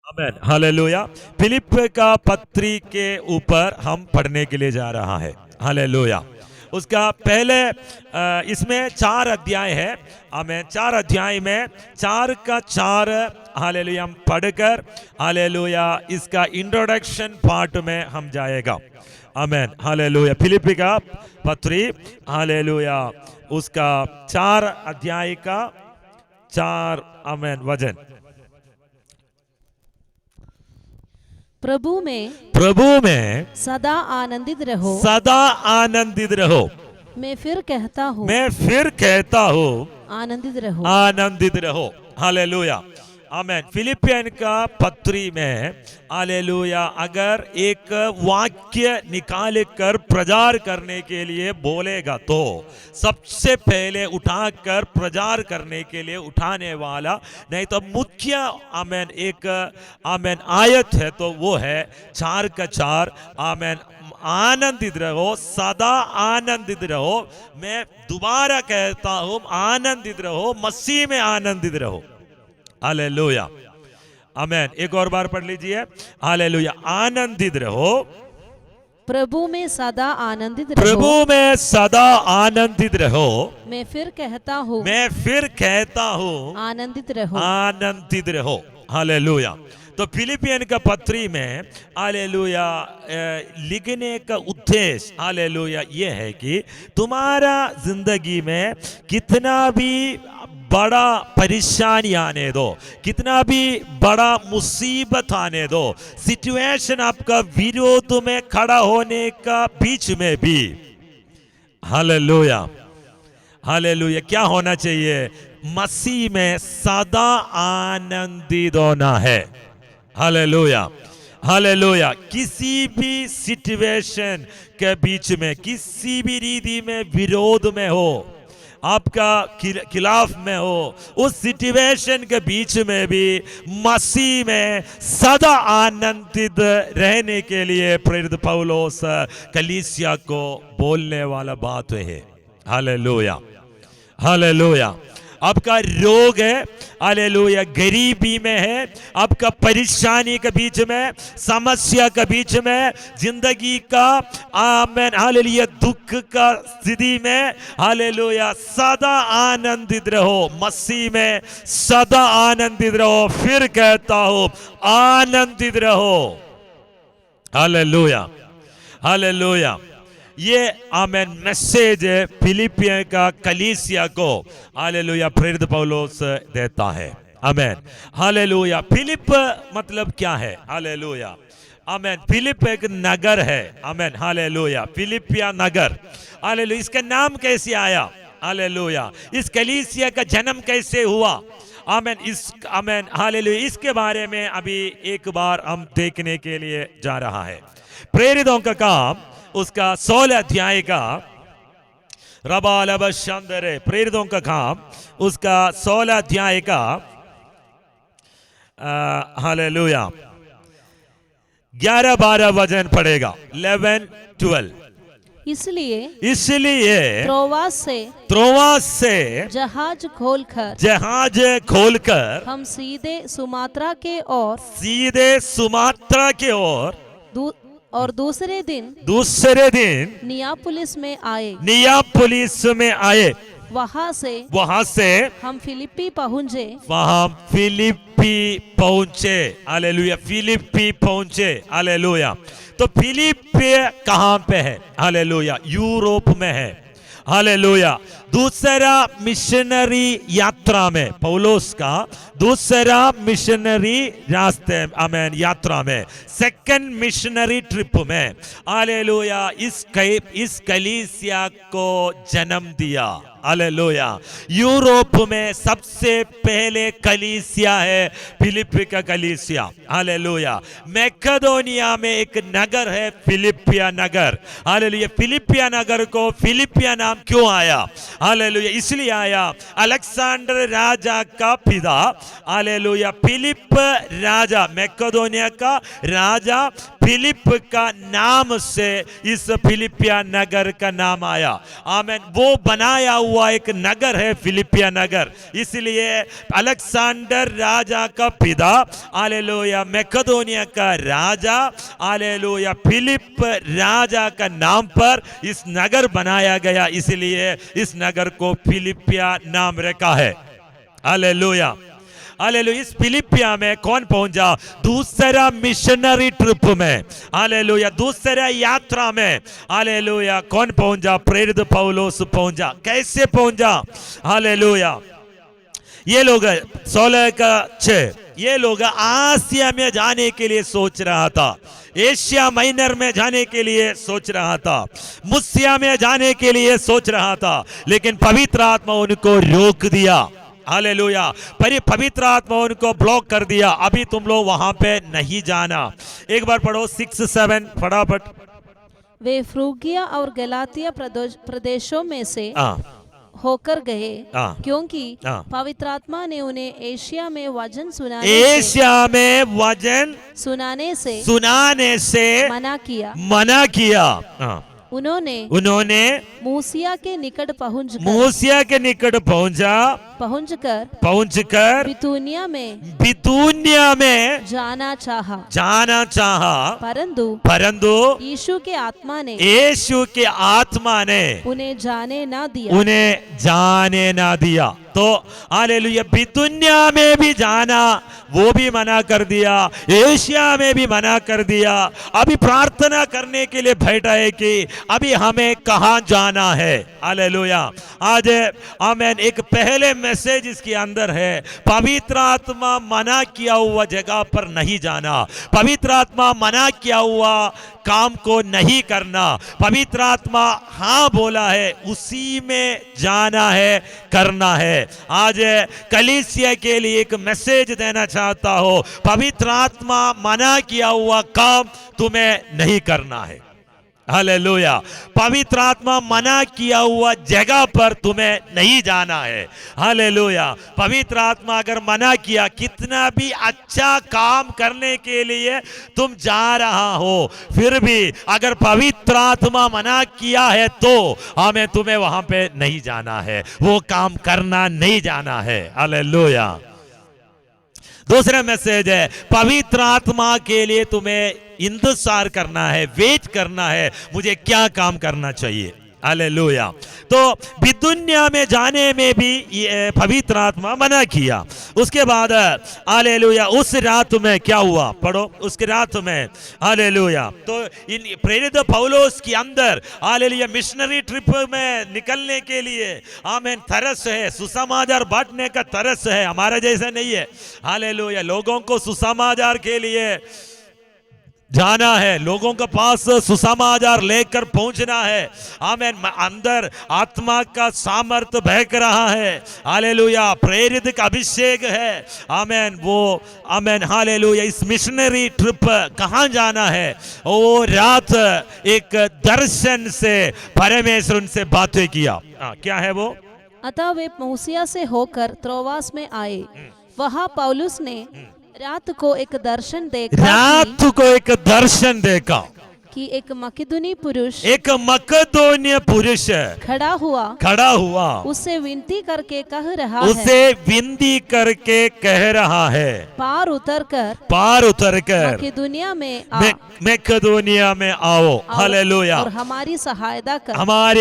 आमेन, hallelujah. Philip का पत्री के ऊपर हम पढ़ने के लिए जा रहा है। हालेलुया। उसका पहले इसमें 4 अध्याय है। आमेन। 4 अध्याय में 4 का 4 हालेलुया हम पढ़कर हालेलुया इसका इंट्रोडक्शन पार्ट में हम जाएगा। आमेन, हालेलुया। फिलिपी का पत्री हालेलुया उसका 4 अध्याय का 4 आमेन वचन। प्रभु में सदा आनंदित रहो। सदा आनंदित रहो। मैं फिर कहता हूँ आनंदित रहो। आनंदित रहो। हालेलुया। आमेन। फिलिपियन का पत्री में हालेलुया अगर एक वाक्य निकाल कर प्रचार करने के लिए बोलेगा तो सबसे पहले उठाकर प्रचार करने के लिए उठाने वाला नहीं तो मुख्य आमेन एक आमेन आयत है तो वो है 4 का 4 आमेन। आनंदित रहो, सदा आनंदित रहो। मैं दोबारा कहता हूं आनंदित रहो, मसीह में आनंदित रहो। हालेलुया। आमेन। एक और बार पढ़ लीजिए। हालेलुया। आनंदित रहो। प्रभु में सदा आनंदित रहो। प्रभु में सदा आनंदित रहो। मैं फिर कहता हूँ आनंदित रहो। आनंदित रहो। हालेलुया। तो फिलिपियन का पत्री में हालेलुया लिखने का उद्देश्य हालेलुया ये है कि तुम्हारा जिंदगी में कितना भी बड़ा परेशानी आने दो, कितना भी बड़ा मुसीबत आने दो, सिचुएशन आपका विरोध में खड़ा होने का बीच में भी हालेलुया हालेलुया क्या होना चाहिए? मसीह में सदा आनंदित होना है। Hallelujah hallelujah. किसी भी सिचुएशन के बीच में, किसी भी रीति में विरोध में हो, आपका खिलाफ में हो, उस सिचुएशन के बीच में भी मसीह में सदा आनंदित रहने के लिए प्रेरित पौलुस कलीसिया को बोलने वाला बात है। Hallelujah hallelujah. आपका रोग है हालेलुया, गरीबी में है, आपका परेशानी के बीच में, समस्या के बीच में, जिंदगी का आमेन हालेलुया दुख का स्थिति में हालेलुया सदा आनंदित रहो, मसीह में सदा आनंदित रहो। फिर कहता हूं आनंदित रहो। Hallelujah hallelujah. ये आमेन मैसेज फिलिपियन का कलीसिया को हालेलुया प्रेरित पौलुस देता है। Amen hallelujah. फिलिप मतलब क्या है? Hallelujah amen. फिलिप एक नगर है। Amen hallelujah. फिलिपिया नगर हालेलुया। इसका नाम कैसे आया? हालेलुया। इस कलीसिया का जन्म कैसे हुआ? Amen hallelujah. इसके बारे में अभी एक बार हम देखने के लिए जा रहा है। प्रेरितों का काम उसका 16 अध्याय का रबालब शांदरे, प्रेरितों का काम उसका 16 अध्याय का हालेलुया 11-12 वचन पढ़ेगा। 11-12। इसलिए त्रोवास से जहाज खोलकर हम सीधे सुमात्रा के ओर और दूसरे दिन नियापुलिस में आए। वहां से हम फिलिप्पी पहुंचे। हालेलुया। फिलिप्पी पहुंचे। हालेलुया। तो फिलिप्पी कहां पे है? हालेलुया यूरोप में है। हालेलुया। दूसरा मिशनरी यात्रा में, पौलुस का दूसरा मिशनरी रास्ते आमेन यात्रा में, सेकंड मिशनरी ट्रिप में हालेलुया इस कलीसिया को जन्म दिया। हालेलुया। यूरोप में सबसे पहले कलीसिया है फिलिप्पी का कलीसिया। हालेलुया। मैकेडोनिया में एक नगर है फिलिपिया नगर। हालेलुया। फिलिपिया नगर को फिलिपिया नाम क्यों आया? हालेलुया इसलिए आया, अलेक्जेंडर राजा का पिता हालेलुया फिलिप राजा, मैकेडोनिया का राजा फिलिप का नाम से इस फिलिपिया नगर का नाम आया। आमेन। वो बनाया हुआ एक नगर है फिलिपिया नगर, इसलिए अलेक्जेंडर राजा का पिता, हालेलुया, मैकेडोनिया का राजा, हालेलुया, फिलिप राजा का नाम पर इस नगर बनाया गया, इसलिए इस नगर को फिलिपिया नाम रखा है। Hallelujah, hallelujah. इस फिलिपिया में कौन पहुंचा? दूसरा मिशनरी ट्रिप में, हालेलुया, दूसरा यात्रा में, हालेलुया, कौन पहुंचा? प्रेरित पौलुस पहुंचा। कैसे पहुंचा? हालेलुया। ये लोग 16 का 6, ये लोग आसिया में जाने के लिए सोच रहा था, एशिया माइनर में जाने के लिए सोच रहा था, मुसिया में जाने के लिए सोच रहा था, लेकिन पवित्र आत्मा उनको रोक दिया। हालेलुया। पर पवित्र आत्मा उनको ब्लॉक कर दिया, अभी तुम लोग वहां पे नहीं जाना। एक बार पढ़ो 6-7 फटाफट। वे फ्रूगिया और गलातिया प्रदेशों में से होकर गए, क्योंकि पवित्र आत्मा ने उन्हें एशिया में वचन सुनाने से मना किया। उन्होंने मूसिया के निकट पहुंचकर बितूनिया में जाना चाहा, परंतु यीशु के आत्मा ने उन्हें जाने ना दिया। तो हालेलुया, बितूनिया में भी जाना वो भी मना कर दिया, एशिया में भी मना कर दिया। अभी प्रार्थना करने के लिए बैठा है कि अभी हमें कहां जाना है। हालेलुया। आज आमेन, एक पहले मैसेज इसके अंदर है, पवित्र आत्मा मना किया हुआ जगह पर नहीं जाना, पवित्र आत्मा मना किया हुआ काम को नहीं करना, पवित्र आत्मा हाँ बोला है उसी में जाना है, करना है। आज कलीसिया के लिए एक मैसेज देना चाहता हो, पवित्र आत्मा मना किया हुआ काम तुम्हें नहीं करना है। हालेलुया। पवित्र आत्मा मना किया हुआ जगह पर तुम्हें नहीं जाना है। हालेलुया। पवित्र आत्मा अगर मना किया, कितना भी अच्छा काम करने के लिए तुम जा रहा हो, फिर भी अगर पवित्र आत्मा मना किया है तो हमें तुम्हें वहां पे नहीं जाना है, वो काम करना नहीं जाना है। हालेलुया। दूसरा मैसेज है, पवित्र आत्मा के लिए तुम्हें इंतजार करना है, वेट करना है, मुझे क्या काम करना चाहिए। हालेलुया। तो बितूनिया में जाने में भी पवित्र आत्मा मना किया। उसके बाद हालेलुया, उस रात में क्या हुआ? पढ़ो, उसके रात में, हालेलुया। तो इन प्रेरित पौलुस के अंदर हालेलुया मिशनरी ट्रिप में निकलने के लिए आमेन तरस है, सुसमाचार बांटने का तरस है, हमारा जैसा नहीं है। हालेलुया। लोगों को सुसमाचार के लिए जाना है, लोगों के पास सुसमाचार लेकर पहुंचना है। आमेन। अंदर आत्मा का सामर्थ्य बहक रहा है। हालेलुया। प्रेरित का अभिषेक है। आमेन। वो आमेन। हालेलुया। इस मिशनरी ट्रिप कहां जाना है? वो रात एक दर्शन से परमेश्वर उनसे बातें किया। क्या है वो? अतः वे मूसिया से होकर त्रोआस में आए। वहां पौलुस ने रात को एक दर्शन देखा कि एक मकिदुनी पुरुष खड़ा हुआ उससे विनती करके कह रहा है, पार उतरकर मकिदुनिया में आओ। हालेलुया। और हमारी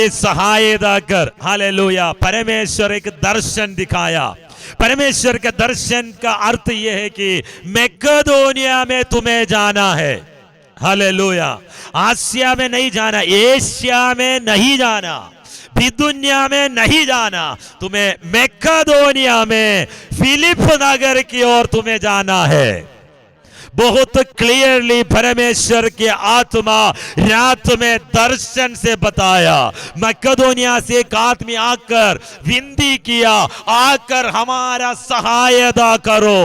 सहायता कर। हालेलुया। परमेश्वर एक दर्शन दिखाया। परमेश्वर के दर्शन का अर्थ यह है कि मकिदुनिया में तुम्हें जाना है। हालेलुया। आसिया में नहीं जाना, एशिया में नहीं जाना, बितूनिया में नहीं जाना, तुम्हें मकिदुनिया में फिलिप नगर की ओर तुम्हें जाना है। बहुत क्लियरली परमेश्वर के आत्मा रात में दर्शन से बताया। मकिदुनिया से एक आदमी आकर विनती किया, आकर हमारा सहायता करो।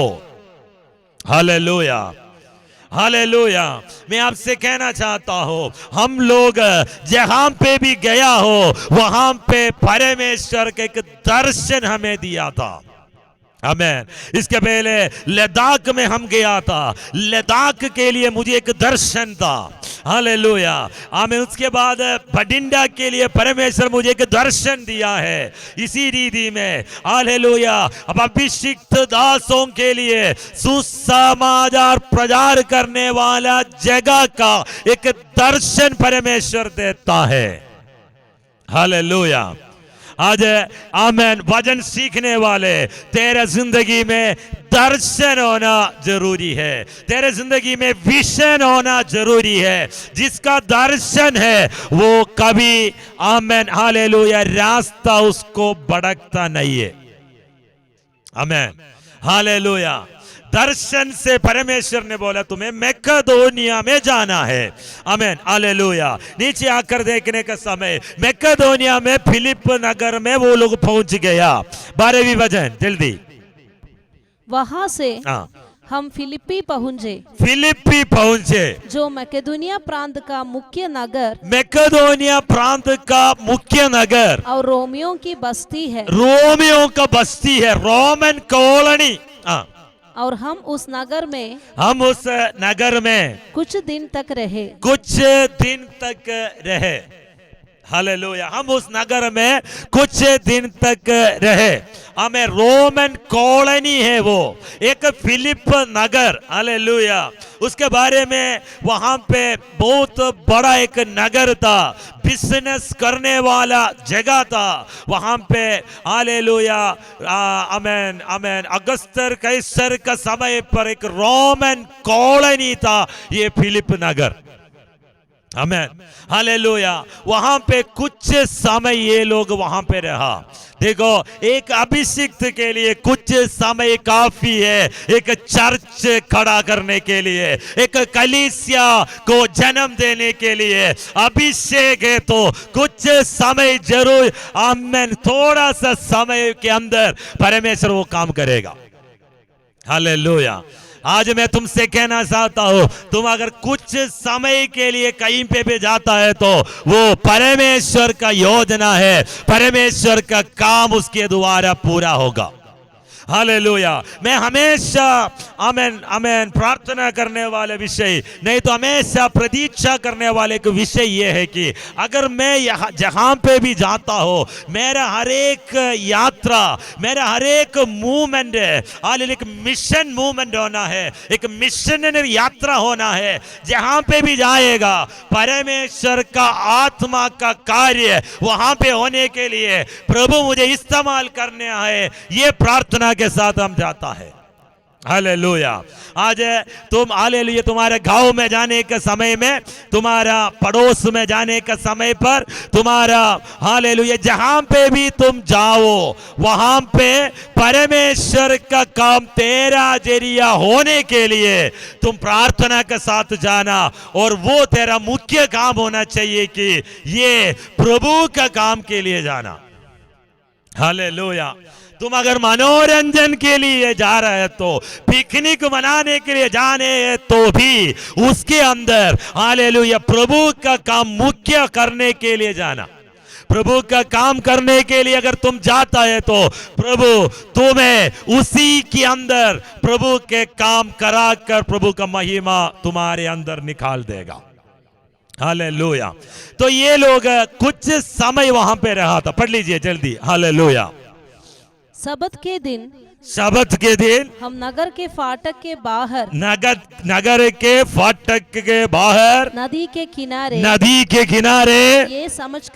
हालेलुया। हालेलुया। मैं आपसे कहना चाहता हूं, हम लोग जहां पे भी गया हो वहां पे परमेश्वर का एक दर्शन हमें दिया था। आमेन। इसके पहले लद्दाख में हम गया था, लद्दाख के लिए मुझे एक दर्शन था, हालेलुया, आमीन। उसके बाद बठिंडा के लिए परमेश्वर मुझे एक दर्शन दिया है। इसी रीति में हालेलुया अब अभिषिक्त दासों के लिए सुसमाचार प्रचार करने वाला जगह का एक दर्शन परमेश्वर देता है, हालेलुया। आज आमेन, वचन सीखने वाले, तेरे जिंदगी में दर्शन होना जरूरी है, तेरे जिंदगी में विजन होना जरूरी है। जिसका दर्शन है वो कभी आमेन हालेलुया रास्ता उसको भटकता नहीं है, आमेन हालेलुया। दर्शन से परमेश्वर ने बोला तुम्हें मैकेडोनिया में जाना है, आमेन हालेलुया। नीचे आकर देखने का समय मैकेडोनिया में फिलिप नगर में वो लोग पहुंच गया। 12वीं वचन जल्दी। वहां से हम फिलिप्पी पहुंचे, फिलिप्पी पहुंचे जो मैकेडोनिया प्रांत का मुख्य नगर, मैकेडोनिया प्रांत का मुख्य नगर और रोमियों की बस्ती है, रोमियों का बस्ती है, रोमन कॉलोनी। और हम उस नगर में कुछ दिन तक रहे, हालेलुया। हम उस नगर में कुछ दिन तक रहे, हमें रोमन कॉलोनी है वो, एक फिलिप नगर, हालेलुया। उसके बारे में वहां पे बहुत बड़ा एक नगर था, बिजनेस करने वाला जगह था वहां पे, हालेलुया, आमेन आमेन। अगस्तर कैसर का समय पर एक रोमन कॉलोनी था ये फिलिप नगर, आमेन हालेलुया। वहां पे कुछ समय ये लोग वहां पे रहा। देखो, एक अभिषिक्त के लिए कुछ समय काफी है, एक चर्च खड़ा करने के लिए, एक कलीसिया को जन्म देने के लिए अभिषेक है तो कुछ समय जरूर, आमेन। थोड़ा सा समय के अंदर परमेश्वर वो काम करेगा, हालेलुया। आज मैं तुमसे कहना चाहता हूं, तुम अगर कुछ समय के लिए कहीं पे भी जाता है तो वो परमेश्वर का योजना है, परमेश्वर का काम उसके द्वारा पूरा होगा, हालेलुया। मैं हमेशा आमेन आमेन प्रार्थना करने वाले विषय नहीं तो हमेशा प्रतीक्षा करने वाले एक विषय ये है कि अगर मैं यहाँ जहां पे भी जाता हो, मेरा हर एक यात्रा, मेरा हर एक मूवमेंट है, एक मिशन मूवमेंट होना है, एक मिशनरी यात्रा होना है। जहां पे भी जाएगा परमेश्वर का आत्मा का कार्य वहां पे होने के लिए प्रभु मुझे इस्तेमाल करने आए, ये प्रार्थना के साथ हम जाता है, हालेलुया। आज तुम हालेलुया तुम्हारे गांव में जाने के समय में, तुम्हारा पड़ोस में जाने के समय पर, तुम्हारा हालेलुया जहां पे भी तुम जाओ वहां पे परमेश्वर का काम तेरा जरिया होने के लिए तुम प्रार्थना के साथ जाना, और वो तेरा मुख्य काम होना चाहिए कि ये प्रभु का काम के लिए जाना, हालेलुया। तुम अगर मनोरंजन के लिए जा रहे हो तो, पिकनिक मनाने के लिए जाने तो भी उसके अंदर हालेलुया प्रभु का काम मुख्य करने के लिए जाना। प्रभु का काम करने के लिए अगर तुम जाता है तो प्रभु तुम्हें उसी के अंदर प्रभु के काम करा कर प्रभु का महिमा तुम्हारे अंदर निकाल देगा, हालेलुया। तो ये लोग कुछ समय वहां पे रहा था, पढ़ लीजिए जल्दी, हालेलुया। सबत के दिन हम नगर के फाटक के बाहर, नगर के फाटक के बाहर, नदी के किनारे ये समझ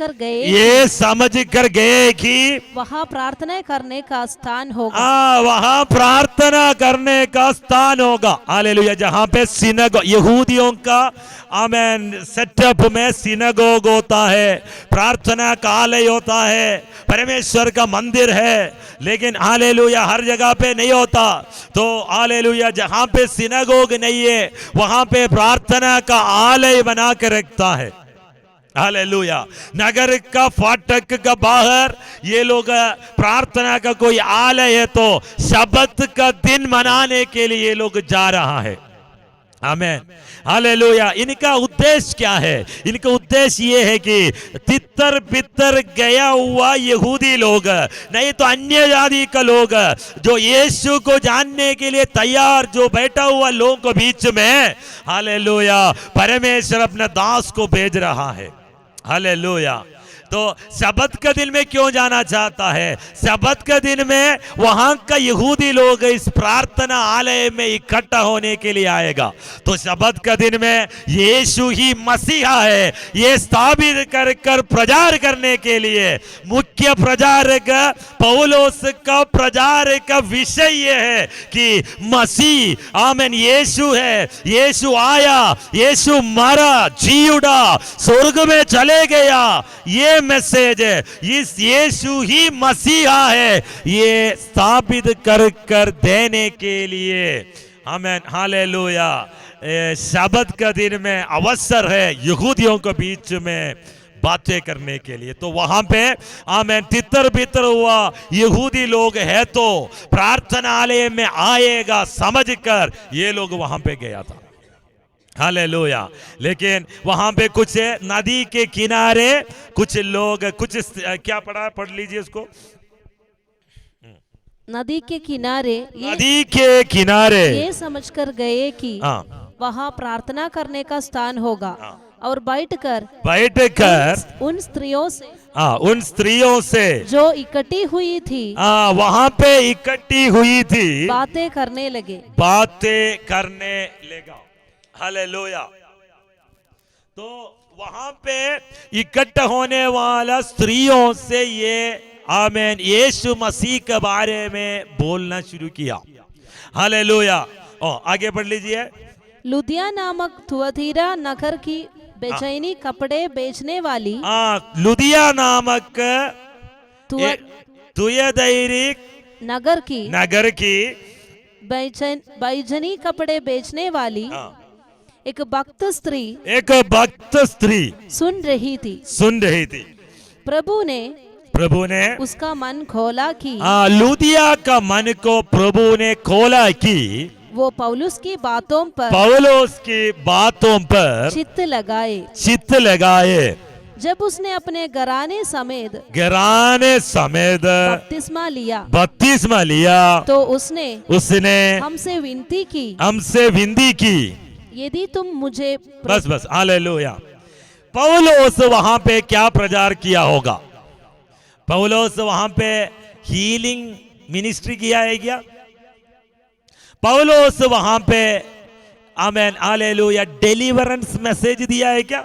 कर गए कि वहाँ प्रार्थना करने का स्थान होगा, वहाँ प्रार्थना करने का स्थान होगा, हालेलुया। जहाँ पे सिनगोग, यहूदियों का आमेन सेटअप में सिनगोग होता है, प्रार्थना का आलय होता है, परमेश्वर का मंदिर है, लेकिन हालेलुया हर जगह पे नहीं होता। तो हालेलुया जहां पे सिनगोग नहीं है वहां पे प्रार्थना का आलय बना के रखता है, हालेलुया। नगर का फाटक का बाहर ये लोग प्रार्थना का कोई आलय है तो शबत का दिन मनाने के लिए ये लोग जा रहा है, आमेन, हालेलुया। इनका उद्देश्य क्या है? इनका उद्देश्य ये है कि तितर बितर गया हुआ यहूदी लोग, नहीं तो अन्य जाति का लोग, जो यीशु को जानने के लिए तैयार जो बैठा हुआ लोगों के बीच में, हालेलुया, परमेश्वर अपने दास को भेज रहा है। हालेलुया। तो शबत के दिन में क्यों जाना चाहता है? शबत के दिन में वहां का यहूदी लोग इस प्रार्थना आलय में इकट्ठा होने के लिए आएगा। तो शबत के दिन में यीशु ही मसीहा है ये स्थापित कर प्रचार करने के लिए मुख्य प्रचारक पौलोस का प्रचार का विषय ये है कि मसीह, आमेन, यीशु है, यीशु आया, यीशु मरा, जी उड़ा, स्वर्ग में चले गया, ये मैसेज है। इस यीशु ही मसीहा है ये स्थापित कर देने के लिए, आमेन, हालेलुया, शबत का दिन में अवसर है यहूदियों के बीच में बातें करने के लिए। तो वहां पे, आमेन, तितर बितर हुआ यहूदी लोग है तो प्रार्थनालय में आएगा समझकर ये लोग वहां पे गया था। हालेलुया। लेकिन वहां पे कुछ नदी के किनारे कुछ लोग, कुछ क्या पढ़ लीजिए उसको। नदी के किनारे ये समझकर गए कि वहाँ प्रार्थना करने का स्थान होगा और बैठकर उन स्त्रियों से जो इकट्ठी हुई थी, वहां पे इकट्ठी हुई थी, बातें करने लगे। हालेलुया। तो वहां पे इकट्ठा होने वाला स्त्रियों से ये, आमेन, यीशु मसीह के बारे में बोलना शुरू किया। हालेलुया। आगे पढ़ लीजिए। लुदिया नामक थुअतीरा नगर की बेचैनी कपड़े बेचने वाली, लुदिया नामक तुयदैरिक नगर की बैजनी कपड़े बेचने वाली एक भक्त स्त्री सुन रही थी। प्रभु ने उसका मन खोला कि, लुदिया का मन को प्रभु ने खोला कि वो पौलुस की बातों पर चित्त लगाए। जब उसने अपने घराने समेत बपतिस्मा लिया तो उसने हमसे विनती की यदि तुम मुझे बस हालेलुया। पौलुस वहां पे क्या प्रचार किया होगा? पौलुस वहां पे हीलिंग मिनिस्ट्री किया है क्या? पौलुस वहां पे, आमेन, हालेलुया, डिलीवरेंस मैसेज दिया है क्या?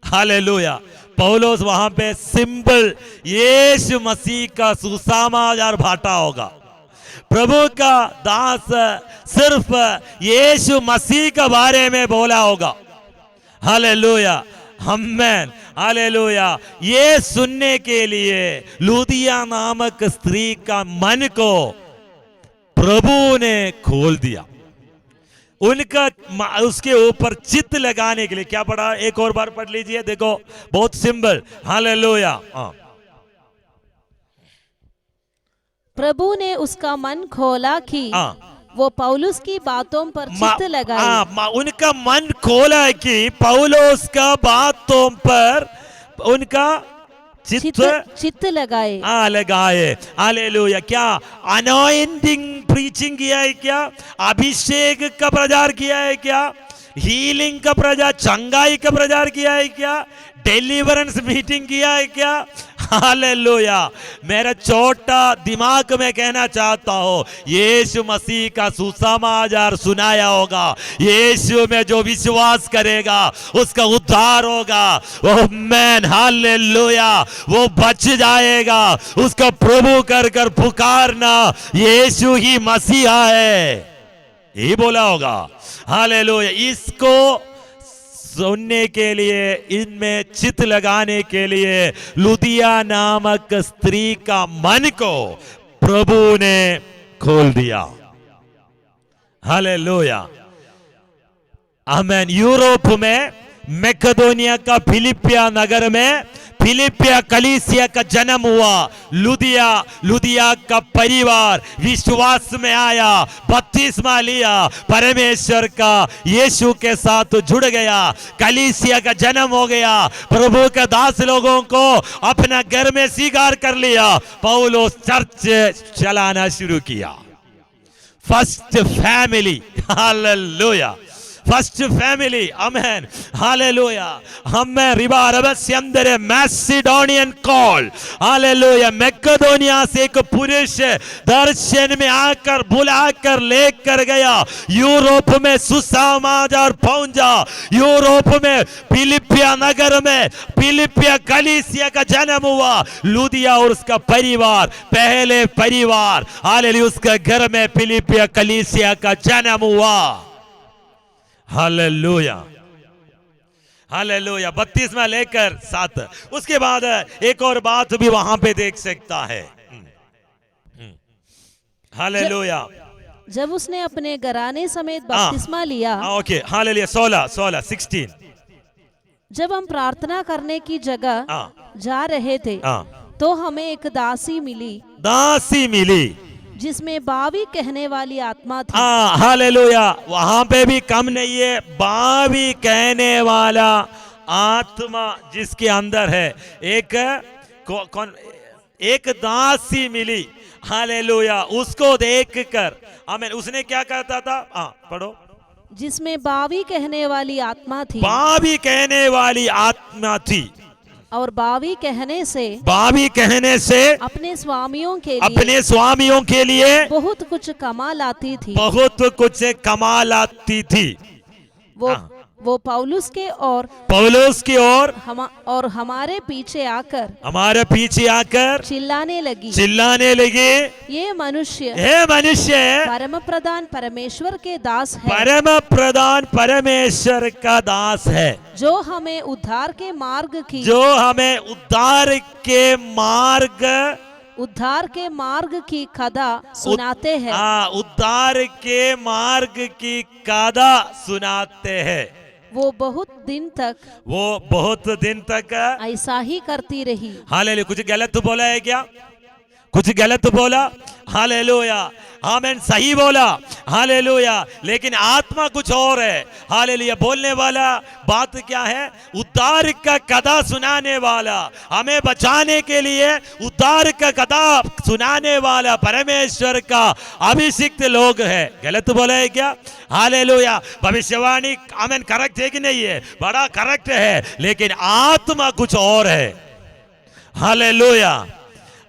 हालेलुया। पौलुस वहां पे सिंपल यीशु मसीह का सुसमाचार बांटा होगा। प्रभु का दास सिर्फ यीशु मसीह के बारे में बोला होगा। हालेलुया, आमेन, हालेलुया। ये सुनने के लिए लुदिया नामक स्त्री का मन को प्रभु ने खोल दिया, उनका उसके ऊपर चित्त लगाने के लिए। क्या पढ़ा? एक और बार पढ़ लीजिए, देखो बहुत सिंपल। हालेलुया। प्रभु ने उसका मन खोला कि वो पौलुस की बातों पर चित्त लगाए। उनका मन खोला कि पौलुस का बातों पर उनका चित्त लगाए। हालेलुया। क्या अनॉइंटिंग प्रीचिंग किया है क्या? अभिषेक का प्रचार किया है क्या? हीलिंग का प्रचार, चंगाई का प्रचार किया है क्या? डिलीवरेंस मीटिंग किया है क्या? हालेलुया। मेरा छोटा दिमाग में कहना चाहता हूं, यीशु मसीह का सुसमाचार सुनाया होगा। यीशु में जो विश्वास करेगा उसका उद्धार होगा। ओह मैन, हालेलुया, वो बच जाएगा। उसका प्रभु कर पुकारना, यीशु ही मसीहा है, यही बोला होगा। हालेलुया। इसको सुनने के लिए, इनमें चित्त लगाने के लिए लुदिया नामक स्त्री का मन को प्रभु ने खोल दिया। हालेलुया, आमेन। यूरोप में मैकेडोनिया का फिलिपिया नगर में फिलिपिया कलीसिया का जन्म हुआ। लुदिया का परिवार विश्वास में आया, बपतिस्मा लिया, परमेश्वर का यीशु के साथ जुड़ गया, कलीसिया का जन्म हो गया, प्रभु के दास लोगों को अपना घर में स्वीकार कर लिया। पौलुस चर्च चलाना शुरू किया। First family, hallelujah, first family, amen, hallelujah. हमें रिबा रबस्यंदरे मैसिडोनियन कॉल, हालेलुया। मैकेडोनिया से एक पुरुष दर्शन में आकर बुलाकर लेकर गया, यूरोप में सुसमाचार पहुंचा। यूरोप में फिलिपिया नगर में फिलिपिया कलीसिया का जन्म हुआ। लुदिया और उसका परिवार, पहले परिवार, हालेलुया, उसके घर में फिलिपिया कलीसिया का जन्म हुआ। Hallelujah, hallelujah. 32 लेकर 7। उसके बाद एक और बात भी वहां पे देख सकता है। हालेलुया। जब उसने अपने घराने समेत बपतिस्मा लिया, ओके, हालेलुया। 16 जब हम प्रार्थना करने की जगह जा रहे थे तो हमें एक दासी मिली जिसमें बावी कहने वाली आत्मा थी। हालेलुया। वहां पे भी कम नहीं है, बावी कहने वाला आत्मा जिसके अंदर है। एक दासी मिली, हालेलुया। उसको देखकर, आमीन, उसने क्या कहता था? पढ़ो। जिसमें बावी कहने वाली आत्मा थी, बावी कहने वाली आत्मा थी, और बावी कहने से अपने स्वामियों के लिए बहुत कुछ कमा लाती थी। वो पौलुस के और हमारे पीछे आकर चिल्लाने लगी, ये मनुष्य परम प्रधान परमेश्वर के दास है, परम प्रधान परमेश्वर का दास है, जो हमें उद्धार के मार्ग की कथा सुनाते हैं। उद्धार के मार्ग की कथा सुनाते हैं। वो बहुत दिन तक ऐसा ही करती रही। हालेलुया। कुछ गलत बोला है क्या? कुछ गलत बोला? हालेलुया, आमीन, सही बोला, हालेलुया। लेकिन आत्मा कुछ और है। हालेलुया। बोलने वाला बात क्या है? उद्धार का कथा सुनाने वाला, हमें बचाने के लिए उद्धार का कथा सुनाने वाला परमेश्वर का अभिषिक्त लोग है। गलत बोला है क्या? हालेलुया। भविष्यवाणी, आमीन, करेक्ट है कि नहीं है? बड़ा करेक्ट है, लेकिन आत्मा कुछ और है। Hallelujah,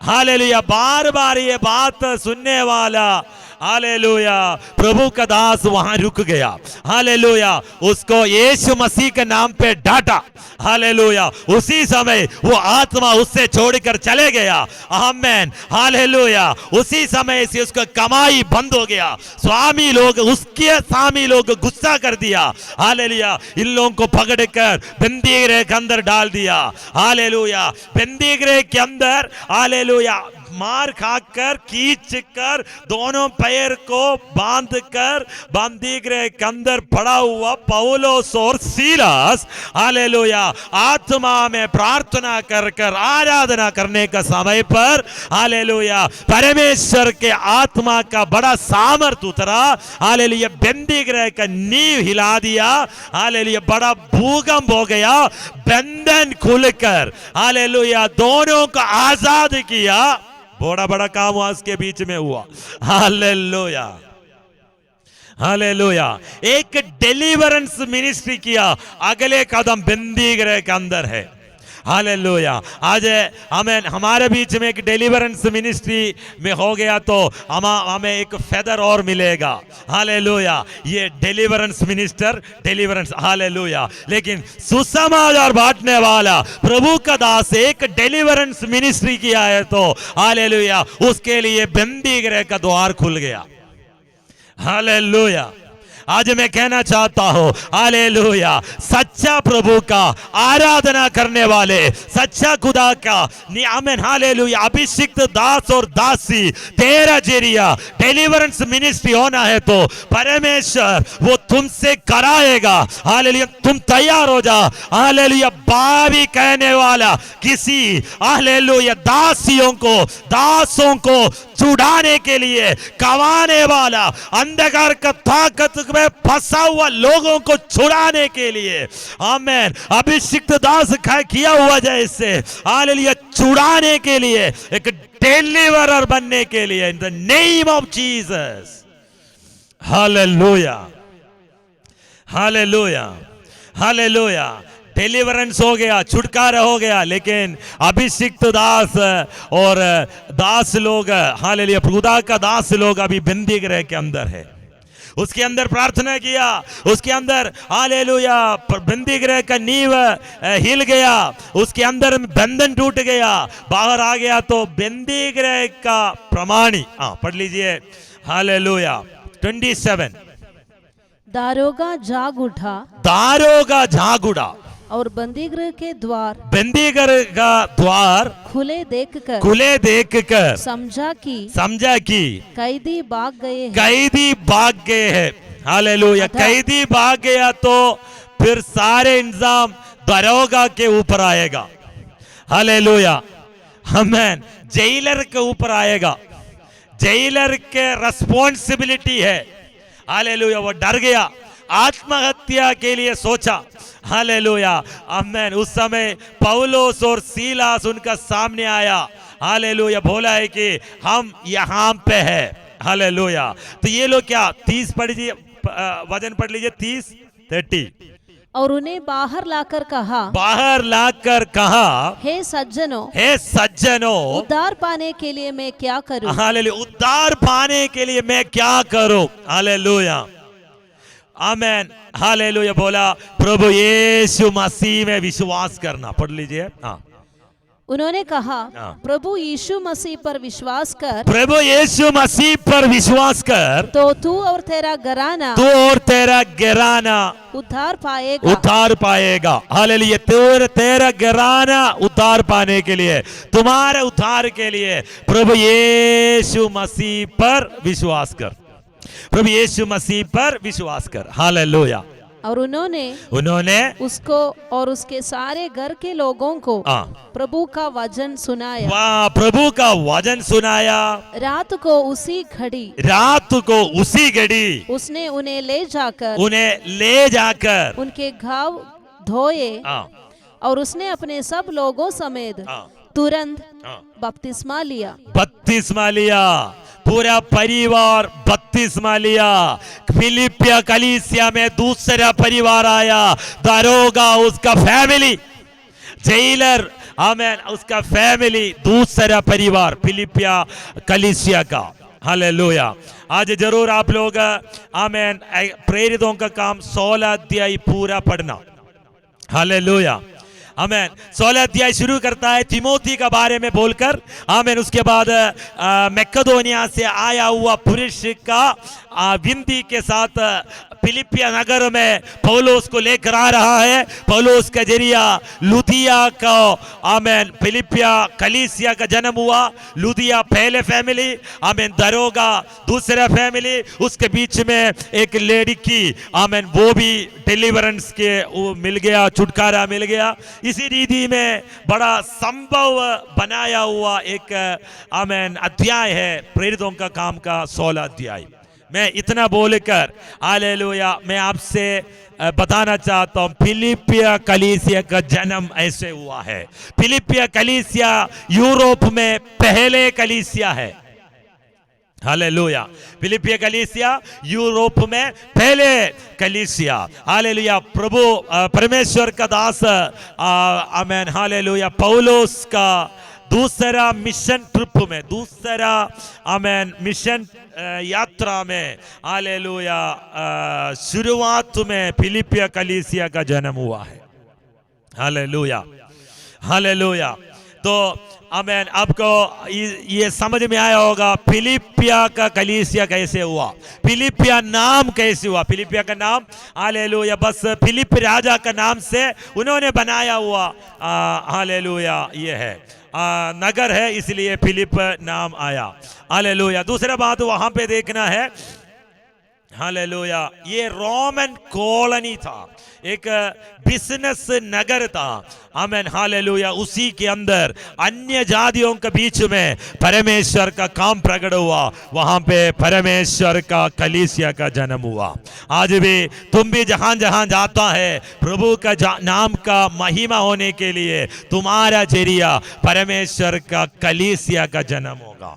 hallelujah. बार बार ये बात सुनने वाला, हालेलुया, प्रभु का दास वहां रुक गया। हालेलुया। उसको यीशु मसीह के नाम पे डांटा। हालेलुया। उसी समय वो आत्मा उससे छोड़कर चले गया। आमीन, हालेलुया। उसी समय से उसका कमाई बंद हो गया। स्वामी लोग गुस्सा कर दिया। हालेलुया। इन लोगों को पकड़कर बंदी गृह के अंदर डाल दिया। हालेलुया। बंदी गृह के अंदर, हालेलुया, मार खाकर, खींच कर, दोनों पैर को बांधकर बंदी गृह के अंदर पड़ा हुआ पौलुस और सीलास, हालेलुया, आत्मा में प्रार्थना कर आराधना करने का समय पर, हालेलुया, परमेश्वर के आत्मा का बड़ा सामर्थ उतरा। हालेलुया। बंदी गृह का नींव हिला दिया। हालेलुया। बड़ा भूकंप हो गया। बंधन खुलकर, हालेलुया, दोनों को आजाद किया। बड़ा काम उसके बीच में हुआ। Hallelujah, hallelujah. एक डिलीवरेंस मिनिस्ट्री किया। अगले कदम बंदी गृह के अंदर है। हालेलुया। आज हमारे बीच में एक डिलीवरेंस मिनिस्ट्री में हो गया तो हमें एक फेदर और मिलेगा। हालेलुया। ये डिलीवरेंस मिनिस्टर, डिलीवरेंस, हालेलुया। लेकिन सुसमाचार बांटने वाला प्रभु का दास एक डिलीवरेंस मिनिस्ट्री किया है तो, हालेलुया, उसके लिए बंदी गृह का द्वार खुल गया। हालेलुया, आज मैं कहना चाहता हूं हालेलुया, सच्चा प्रभु का आराधना करने वाले, सच्चा खुदा का आमीन हालेलुया अभिषिक्त दास और दासी तेरा जरिया डिलीवरेंस मिनिस्ट्री होना है तो परमेश्वर वो तुमसे कराएगा। हालेलुया, तुम तैयार हो जा। हालेलुया, भावी कहने वाला किसी हालेलुया दासियों को छुड़ाने के लिए, कवाने वाला अंधकार का ताकत में फंसा हुआ लोगों को छुड़ाने के लिए, आमेन, अभिषिक्त दास किया हुआ जैसे हालेलुया छुड़ाने के लिए, एक डिलीवरर बनने के लिए in the name of Jesus. Hallelujah, hallelujah, hallelujah. Deliverance हो गया, छुटकारा हो गया, लेकिन अभिषिक्त दास और दास लोग हालेलुया खुदा का दास लोग अभी बंदी गृह के अंदर है। उसके अंदर प्रार्थना किया, उसके अंदर हालेलुया बंदी गृह का नींव हिल गया, उसके अंदर बंधन टूट गया, बाहर आ गया तो बंदी गृह का प्रमाणी पढ़ लीजिए हालेलुया 27। दारोगा जाग उठा, दारोगा जाग उठा और बंदीगृह के द्वार, बंदीगृह का द्वार खुले देखकर समझा कि कैदी भाग गए हैं। कैदी भाग गए हैं। हालेलुया, कैदी भाग गया तो फिर सारे इंतजाम दारोगा के ऊपर आएगा। हालेलुया, आमीन, जेलर के ऊपर आएगा। जेलर के रेस्पॉन्सिबिलिटी है। हालेलुया, वो डर गया, आत्महत्या के लिए सोचा। हालेलुया, आमीन। उस समय पौलुस और सीलास उनका सामने आया। हालेलुया, बोला है कि हम यहाँ पे है। हालेलुया, तो ये लोग क्या 30 पढ़ लीजिए, वजन पढ़ लीजिए 30 और उन्हें बाहर लाकर कहा, हे सज्जनों, उद्धार पाने के लिए मैं क्या करूं? हालेलुया, उद्धार पाने के लिए मैं क्या करूं? हालेलुया, आमेन, हालेलुया। बोला प्रभु यीशु मसीह में विश्वास करना। पढ़ लीजिए। उन्होंने कहा, प्रभु यीशु मसीह पर विश्वास कर, प्रभु यीशु मसीह पर विश्वास कर, तो तू और तेरा घराना उद्धार पाएगा। हालेलुया, तेरा घराना उद्धार पाने के लिए, तुम्हारे उद्धार के लिए प्रभु यीशु मसीह पर विश्वास कर, प्रभु यीशु मसीह पर विश्वास कर। हालेलुया। और उन्होंने उसको और उसके सारे घर के लोगों को प्रभु का वचन सुनाया। वाह, प्रभु का वचन सुनाया। रात को उसी घड़ी उसने उन्हें ले जाकर उनके घाव धोए, और उसने अपने सब लोगों समेत तुरंत बपतिस्मा लिया। पूरा परिवार बपतिस्मा लिया। फिलिपिया कलीसिया में दूसरा परिवार आया, दारोगा उसका फैमिली, जेलर आमीन उसका फैमिली, दूसरा परिवार फिलिपिया कलीसिया का। हालेलुया, आज जरूर आप लोग आमीन प्रेरितों का काम 16 अध्याय पूरा पढ़ना। हालेलुया, आमीन। 16 अध्याय शुरू करता है तिमोथी का बारे में बोलकर। आमीन। उसके बाद मैकेडोनिया से आया हुआ पुरुष का विनती के साथ फिलिपिया नगर में पौलुस को लेकर आ रहा है। पौलुस का जरिया लुदिया का आमीन फिलिपिया कलीसिया का जन्म हुआ। लुदिया पहले फैमिली, आमीन दारोगा दूसरा फैमिली, उसके बीच में एक लड़की आमीन वो भी डिलीवरेंस के मिल गया, छुटकारा मिल गया। इसी रीति में बड़ा संभव बनाया हुआ एक आमीन अध्याय है प्रेरितों का काम का 16 अध्याय। मैं इतना बोलकर हालेलुया मैं आपसे बताना चाहता हूं फिलिपिया कलीसिया का जन्म ऐसे हुआ है। फिलिपिया कलीसिया यूरोप में पहले कलीसिया है। हालेलुया, फिलिपिया कलीसिया यूरोप में पहले कलीसिया। हालेलुया, प्रभु परमेश्वर का दास आमीन हालेलुया पौलुस का दूसरा मिशन ट्रिप में, दूसरा आमीन मिशन यात्रा में हालेलुया शुरुआत में फिलिपिया कलीसिया का जन्म हुआ है। Hallelujah, hallelujah. तो आमेन, आपको ये समझ में आया होगा फिलिपिया का कलीसिया कैसे हुआ, फिलिपिया नाम कैसे हुआ। फिलिपिया का नाम हालेलुया बस फिलिप राजा का नाम से उन्होंने बनाया हुआ हालेलुया ये है नगर है, इसलिए फिलिप नाम आया। हालेलुया। दूसरा बात वहां पे देखना है, हालेलुया, ये रोमन कॉलोनी था, एक बिजनेस नगर था। आमेन, हालेलुया। उसी के अंदर अन्य जातियों के बीच में परमेश्वर का काम प्रकट हुआ, वहां पे परमेश्वर का कलीसिया का जन्म हुआ। आज भी तुम भी जहां जहां जाता है प्रभु का नाम का महिमा होने के लिए तुम्हारा जरिया परमेश्वर का कलीसिया का जन्म होगा।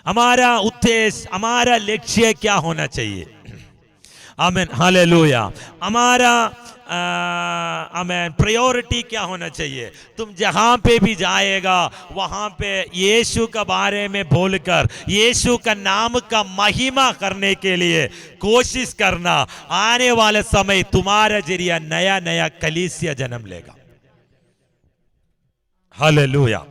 हमारा उद्देश्य, हमारा लक्ष्य क्या होना चाहिए? आमेन, हालेलुया। हमारा आमेन प्रायोरिटी क्या होना चाहिए? तुम जहां पे भी जाएगा वहां पे यीशु के बारे में बोलकर यीशु का नाम का महिमा करने के लिए कोशिश करना। आने वाले समय तुम्हारा जरिया नया नया कलीसिया जन्म लेगा। हालेलुया।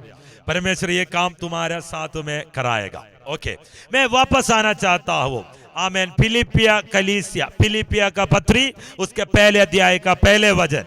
परमेश्वर ये काम तुम्हारे साथ में कराएगा। ओके, मैं वापस आना चाहता हूं। आमेन। फिलिपिया कलीसिया, फिलिपिया का पत्री उसके पहले अध्याय का पहले वचन।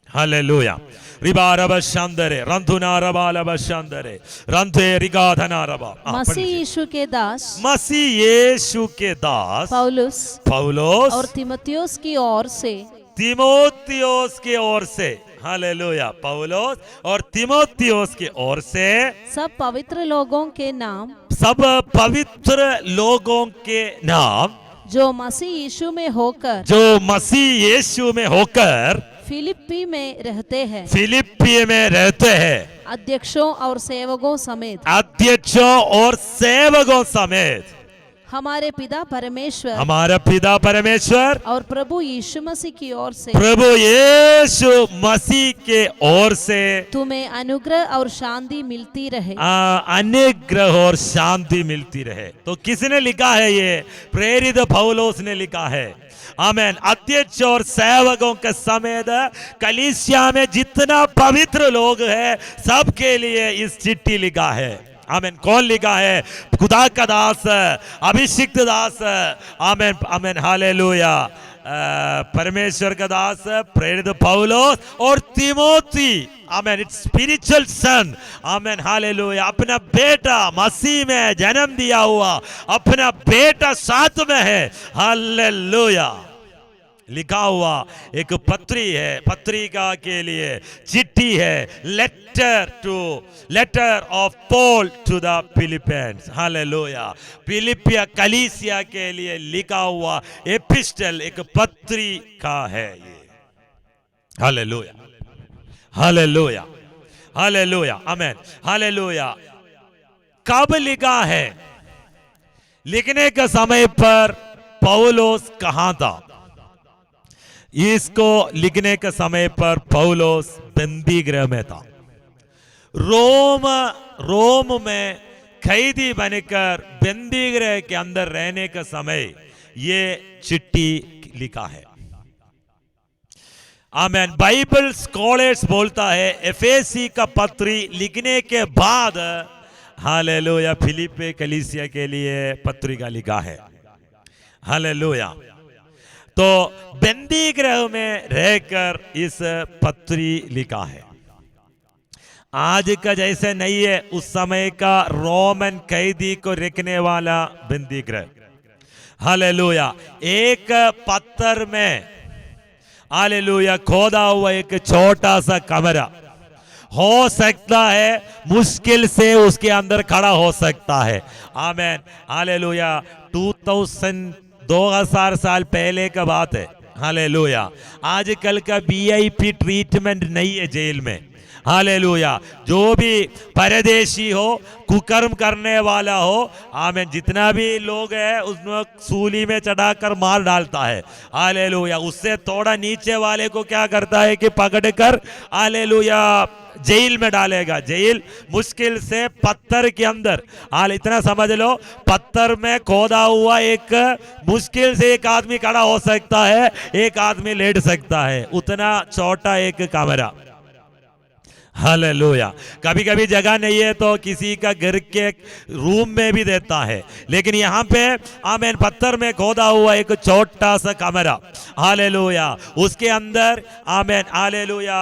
हालेलुया। रिबारब शांदरे रंधुना रबालब शांदरे रंधे रिगाधना रबा। मसीह यीशु के दास, मसीह यीशु के दास पौलुस और तीमुथियुस की ओर से, तीमुथियुस की ओर से, हालेलुया, पौलुस और तीमुथियुस की ओर से सब पवित्र लोगों के नाम, सब पवित्र लोगों के नाम जो मसीह यीशु में होकर, जो मसीह यीशु में होकर फिलिप्पी में रहते हैं, फिलिप्पी में रहते हैं, अध्यक्षों और सेवकों समेत, अध्यक्षों और सेवकों समेत, हमारे पिता परमेश्वर, हमारा पिता परमेश्वर और प्रभु यीशु मसीह की ओर से, प्रभु यीशु मसीह के ओर से तुम्हें अनुग्रह और शांति मिलती रहे। अनुग्रह और शांति मिलती रहे। तो किसने लिखा है? ये प्रेरित पौलुस ने लिखा है। आमेन। अध्यक्ष और सेवकों के समेत कलीसिया में जितना पवित्र लोग हैं सबके लिए इस चिट्ठी लिखा है। आमेन। कौन लिखा है? खुदा का दास, अभिषिक्त दास। आमेन, आमेन, हालेलुया। परमेश्वर का दास प्रेरित पौलुस और तीमुथी, amen, it's spiritual son, amen, hallelujah. अपना बेटा मसीह में जन्म दिया हुआ अपना बेटा साथ में है, हालेलुया। लिखा हुआ एक पत्री है, पत्रिका के लिए चिट्ठी है, letter of Paul to the Philippians, hallelujah. फिलिपिया कलीसिया के लिए लिखा हुआ एपिस्टल, एक पत्रिका है ये। हालेलुया, हालेलुया, हालेलुया, आमेन, हालेलुया। कब लिखा है? लिखने के समय पर पौलुस कहां था? इसको लिखने के समय पर पौलुस बंदी गृह में था। रोम में कैदी बनकर बंदी गृह के अंदर रहने का समय ये चिट्ठी लिखा है। आमेन। बाइबल स्कॉलर्स बोलता है एफेसी का पत्री लिखने के बाद हालेलुया फिलिप्पी कलीसिया के लिए पत्रिका लिखा है। हालेलुया। तो बंदी गृह में रहकर इस पत्री लिखा है। आज का जैसे नहीं है, उस समय का रोमन कैदी को रखने वाला बंदी गृह। हालेलुया। एक पत्थर में हालेलुया खोदा हुआ एक छोटा सा कमरा हो सकता है, मुश्किल से उसके अंदर खड़ा हो सकता है। Amen, hallelujah. 2000 साल पहले का बात है। हालेलुया। आजकल का VIP ट्रीटमेंट नहीं है जेल में। हालेलुया। जो भी परदेशी हो, कुकर्म करने वाला हो, आमेन, जितना भी लोग है उसमें सूली में चढ़ाकर मार डालता है। हालेलुया। उससे थोड़ा नीचे वाले को क्या करता है कि पकड़कर हालेलुया जेल में डालेगा। जेल मुश्किल से पत्थर के अंदर, हाल इतना समझ लो, पत्थर में खोदा हुआ एक मुश्किल से एक आदमी खड़ा हो सकता है, एक आदमी लेट सकता है, उतना छोटा एक कमरा। हालेलुया। कभी कभी जगह नहीं है तो किसी का घर के रूम में भी देता है, लेकिन यहाँ पे आमेन पत्थर में खोदा हुआ एक छोटा सा कमरा, हालेलुया, उसके अंदर आमेन हालेलुया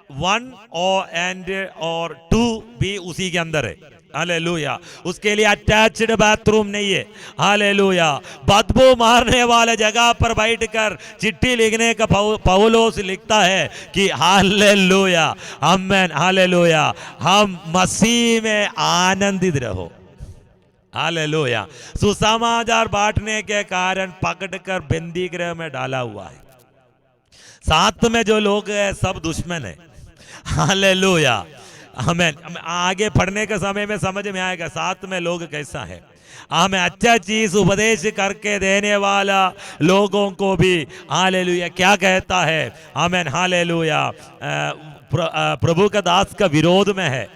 1 और 2 भी उसी के अंदर है, हालेलुया। उसके लिए अटैच्ड बाथरूम नहीं है, हालेलुया। बदबू मारने वाले जगह पर बैठकर चिट्ठी लिखने का पौलुस लिखता है कि हालेलुया, आमेन, हालेलुया, हम मसीह में आनंदित रहो, हालेलुया। सुसमाचार बांटने के कारण पकड़कर बंदी गृह में डाला हुआ है। साथ में जो लोग हैं सब दुश्मन है, हालेलुया, हमें आगे पढ़ने के समय में समझ में आएगा साथ में लोग कैसा है। हमें अच्छा चीज उपदेश करके देने वाला लोगों को भी हालेलुया क्या कहता है, आमेन, हालेलुया, प्रभु का दास का विरोध में है।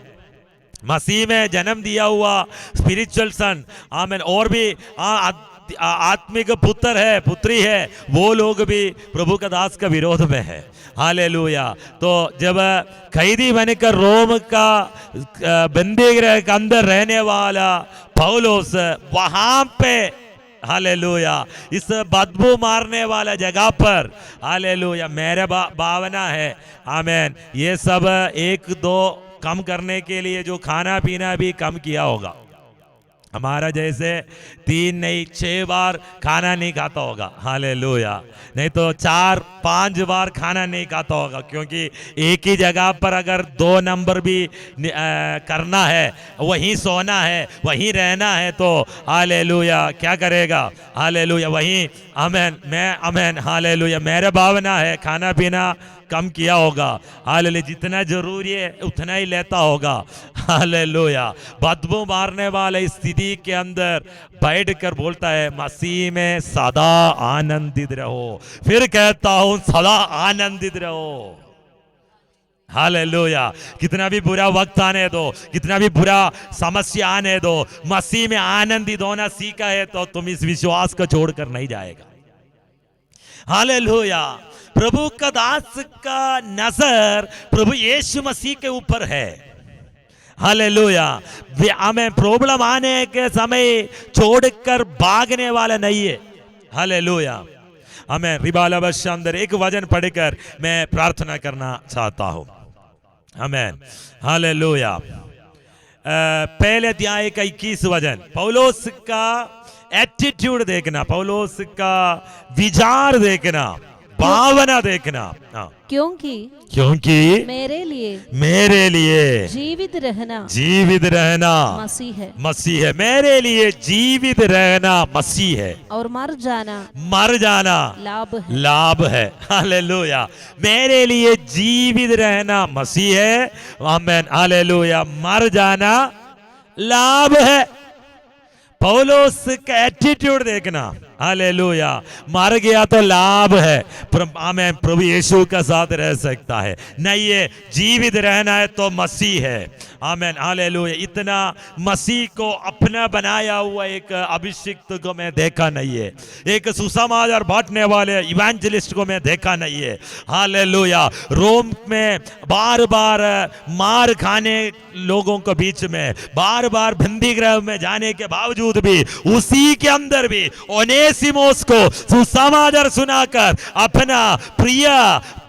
मसीह में जन्म दिया हुआ स्पिरिचुअल सन, आमेन, और भी आत्मिक पुत्र है, पुत्री है, वो लोग भी प्रभु का दास का विरोध में है, हालेलुया। तो जब कैदी बनकर रोम का बंदी गृह के अंदर रहने वाला पौलुस वहां पे हालेलुया इस बदबू मारने वाला जगह पर, हालेलुया, मेरे भावना है आमेन ये सब 1-2 कम करने के लिए जो खाना पीना भी कम किया होगा। हमारा जैसे 3 नहीं 6 बार खाना नहीं खाता होगा, हालेलुया, नहीं तो 4-5 बार खाना नहीं खाता होगा, क्योंकि एक ही जगह पर अगर 2 नंबर भी करना है, वहीं सोना है, वहीं रहना है, तो हालेलुया क्या करेगा, हालेलुया, वहीं आमेन, हालेलुया, मेरा भावना है खाना पीना कम किया होगा, हालेलुया, जितना जरूरी है उतना ही लेता होगा, हालेलुया। बदबू मारने वाले स्थिति के अंदर बैठकर बोलता है मसीह में सदा आनंदित रहो। फिर कहता हूं सदा आनंदित रहो, हालेलुया। कितना भी बुरा वक्त आने दो, कितना भी बुरा समस्या आने दो, मसीह में आनंदित होना सीखा है तो तुम इस विश्वास को छोड़कर नहीं जाएगा, हालेलुया। प्रभु का दास का नजर प्रभु यीशु मसीह के ऊपर है, हालेलुया। हमें प्रॉब्लम आने के समय छोड़कर भागने वाला नहीं है, हालेलुया। हमें रिबाला बश अंदर एक वचन पढ़कर मैं प्रार्थना करना चाहता हूं, आमेन, हालेलुया। पहले अध्याय का 21 वचन, पौलुस का एटीट्यूड देखना, पौलुस का विचार देखना, भावना देखना, क्योंकि मेरे लिए जीवित रहना मसीह है, मेरे लिए जीवित रहना मसीह है, और मर जाना लाभ है, हालेलुया। मेरे लिए जीवित रहना मसीह है, आमेन, हालेलुया, मर जाना लाभ है। पौलुस का एटीट्यूड देखना, हालेलुया, मर गया तो लाभ है, आमेन, प्रभु यीशु का साथ रह सकता है, नहीं है जीवित रहना है तो मसीह है, आमेन, हालेलुया। इतना मसीह को अपना बनाया हुआ एक अभिषिक्त को मैं देखा नहीं है, एक सुसमाचार बांटने वाले इवेंजलिस्ट को मैं देखा नहीं है, हालेलुया। रोम में बार बार मार खाने लोगों के बीच में, बार बार बंदी गृह में जाने के बावजूद भी उसी के अंदर भी ओनेसिमोस को सुसमाचार सुनाकर अपना प्रिय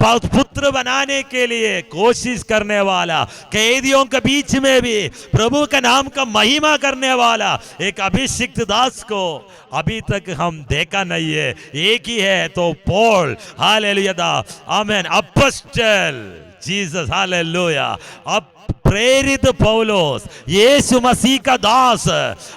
पुत्र बनाने के लिए कोशिश करने वाला, कैदियों के बीच में भी प्रभु का नाम का महिमा करने वाला एक अभिषिक्त दास को अभी तक हम देखा नहीं है। एक ही है तो पॉल, हालेलुया, आमेन, अपोस्टल जीसस, हालेलुया, प्रेरित पौलुस, यीशु मसीह का दास,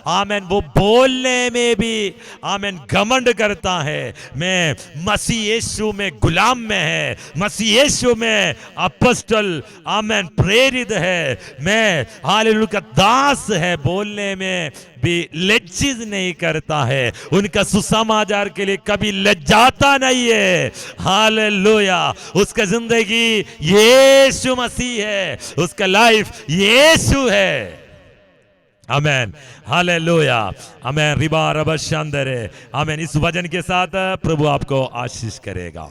आमेन, वो बोलने में भी आमेन घमंड करता है, मैं मसीह यीशु में गुलाम में है, मसीह यीशु में अपोस्टल, आमेन, प्रेरित है, मैं हालेलुया का दास है, बोलने में भी लज्जित नहीं करता है, उनका सुसमाचार के लिए कभी लज्जाता नहीं है, हालेलुया। उसका जिंदगी यीशु मसीह है, उसका लाइफ यीशु है, आमेन, हालेलुया, आमेन, रिबा रब शांदरे, आमेन। इस वचन के साथ प्रभु आपको आशीष करेगा।